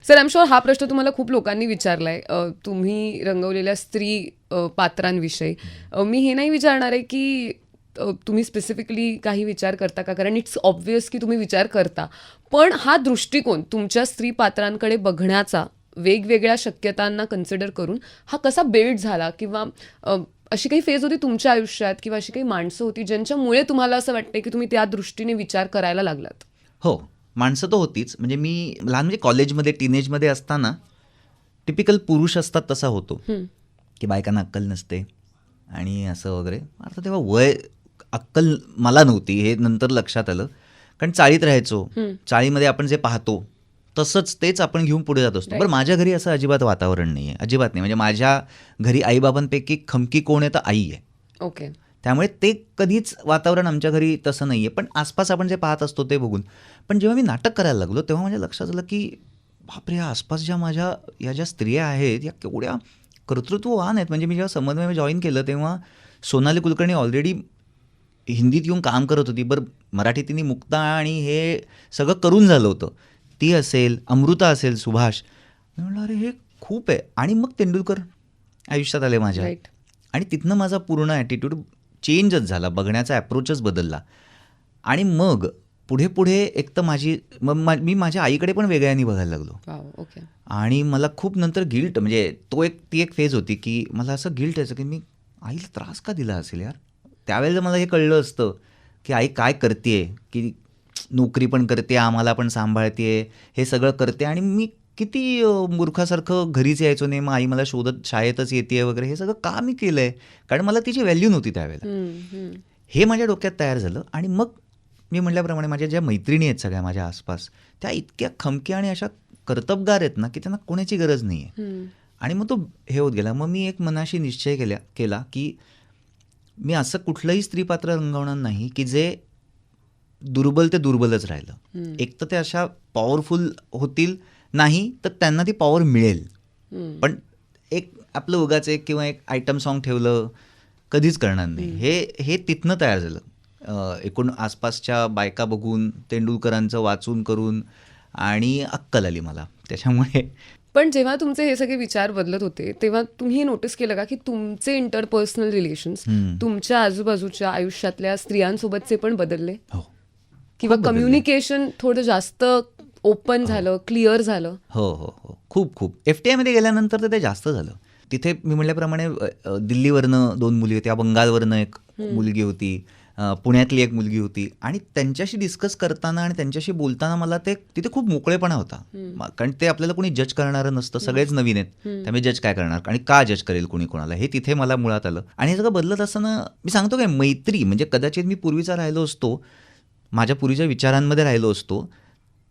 Sir I am sure हा प्रश्न तुम्हाला खूप लोकांनी विचारलाय तुम्ही रंगवलेल्या स्त्री पात्रांविषयी. मी हे नाही विचारणार आहे की तुम्ही स्पेसिफिकली काही विचार करता का, कारण इट्स ऑब्व्हियस की तुम्ही विचार करता, पण हा दृष्टिकोन तुमच्या स्त्री पात्रांकडे बघण्याचा वेगवेगळ्या शक्यतांना कन्सिडर करून हा कसा बिल्ड झाला, किंवा अशी काही फेज होती तुमच्या आयुष्यात किंवा अशी काही माणसं होती ज्यांच्यामुळे तुम्हाला असं वाटतं की तुम्ही त्या दृष्टीने विचार करायला लागलात? हो, माणसं तर होतीच. म्हणजे मी लहान म्हणजे कॉलेजमध्ये टीनेजमध्ये असताना टिपिकल पुरुष असतात तसा होतो की बायकांना अक्कल नसते आणि असं वगैरे. आता तेव्हा वय अक्कल मला नव्हती हे नंतर लक्षात आलं, कारण चाळीत राहायचो. चाळीमध्ये आपण जे पाहतो तसंच तेच आपण घेऊन पुढे जात असतो. बरं, माझ्या घरी असं अजिबात वातावरण नाही आहे, अजिबात नाही. म्हणजे माझ्या घरी आईबाबांपैकी खमकी कोण आहे तर आई आहे. ओके. त्यामुळे ते कधीच वातावरण आमच्या घरी तसं नाही आहे. पण आसपास आपण जे पाहत असतो ते बघून. पण जेव्हा मी नाटक करायला लागलो तेव्हा माझ्या लक्षात आलं की बापरे, या आसपास या ज्या स्त्रिया आहेत या केवढ्या कर्तृत्ववान आहेत. म्हणजे मी जेव्हा समन्वय जॉईन केलं तेव्हा सोनाली कुलकर्णी ऑलरेडी हिंदीत येऊन काम करत होती. बरं, मराठी तिने मुक्ता आणि हे सगळं करून झालं होतं. ती असेल, अमृता असेल, सुभाष. मी म्हटलं अरे हे खूप आहे. आणि मग तेंडुलकर आयुष्यात आले माझ्या. राईट. आणि तिथनं माझा पूर्ण ॲटिट्यूड चेंजच झाला, बघण्याचा ॲप्रोचच बदलला. आणि मग पुढे पुढे एक तर मी माझ्या आईकडे पण वेगळ्याने बघायला लागलो. ओके. आणि मला खूप नंतर गिल्ट, म्हणजे ती एक फेज होती की मला असं गिल्ट यायचं की मी आईला त्रास का दिला असेल यार. त्यावेळेला मला हे कळलं असतं की आई काय करते, की नोकरी पण करते, आम्हाला पण सांभाळते, हे सगळं करते, आणि मी किती मूर्खासारखं घरीच यायचो नाही. मग आई मला शोधत शाळेतच येते वगैरे. हे सगळं का मी केलं आहे, कारण मला तिची व्हॅल्यू नव्हती त्यावेळेला. हे माझ्या डोक्यात तयार झालं. आणि मग मी म्हटल्याप्रमाणे माझ्या ज्या मैत्रिणी आहेत सगळ्या माझ्या आसपास, त्या इतक्या खमक्या आणि अशा कर्तबगार आहेत ना की त्यांना कोणाची गरज नाही आहे. आणि मग तो हे होत गेला. मग मी एक मनाशी निश्चय केला की मी असं कुठलंही स्त्रीपात्र रंगवणार नाही की जे दुर्बल ते दुर्बलच राहिलं. एक तर ते अशा पॉवरफुल होतील नाही तर त्यांना ती पॉवर मिळेल. पण एक आपलं उगाच एक किंवा एक आयटम सॉन्ग ठेवलं कधीच करणार नाही. हे तिथनं तयार झालं. एकूण आसपासच्या बायका बघून, तेंडुलकरांचं वाचून करून, आणि अक्कल आली मला त्याच्यामुळे. पण जेव्हा तुमचे हे सगळे विचार बदलत होते तेव्हा तुम्ही हे नोटीस केलं का की तुमचे इंटरपर्सनल रिलेशन्स तुमच्या आजूबाजूच्या आयुष्यातल्या स्त्रियांसोबतचे पण बदलले, हो, किंवा खूप बदलले. कम्युनिकेशन थोडं जास्त ओपन झालं, क्लिअर झालं? हो हो हो, खूप. FTIमध्ये गेल्यानंतर तर ते जास्त झालं. तिथे मी म्हटल्याप्रमाणे दिल्लीवरनं 2 मुली होत्या, बंगालवरनं एक मुलगी होती, पुण्यातली एक मुलगी होती. आणि त्यांच्याशी डिस्कस करताना आणि त्यांच्याशी बोलताना मला तिथे खूप मोकळेपणा होता. कारण ते आपल्याला कोणी जज करणारं नसतं, सगळेच नवीन आहेत. त्यामुळे जज काय करणार आणि का जज करेल कोणी कोणाला, हे तिथे मला मुळात आलं. आणि हे सगळं बदलत असताना मी सांगतो काय, मैत्री म्हणजे कदाचित मी पूर्वीचा राहिलो असतो, माझ्या पूर्वीच्या विचारांमध्ये राहिलो असतो,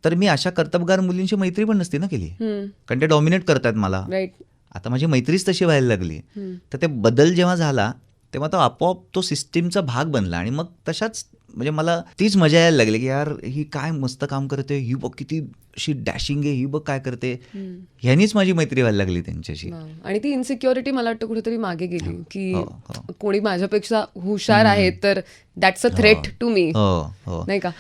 तर मी अशा कर्तबगार मुलींची मैत्री पण नसती ना केली, कारण ते डॉमिनेट करतात मला. राईट. आता माझी मैत्रीच तशी व्हायला लागली. तर ते बदल जेव्हा झाला तेव्हा तो आपोआप तो सिस्टीमचा भाग बनला. आणि मग तशाच म्हणजे मला तीच मजा यायला लागली की यार ही काय मस्त काम करते, ही बघ किती अशी डॅशिंग आहे, ही बघ काय करते. ह्यानीच माझी मैत्री व्हायला लागली त्यांच्याशी. आणि ती इन्सिक्युरिटी मला वाटतं कुठेतरी मागे गेली की कोणी माझ्यापेक्षा हुशार आहे तर that's a threat to me, नाही का?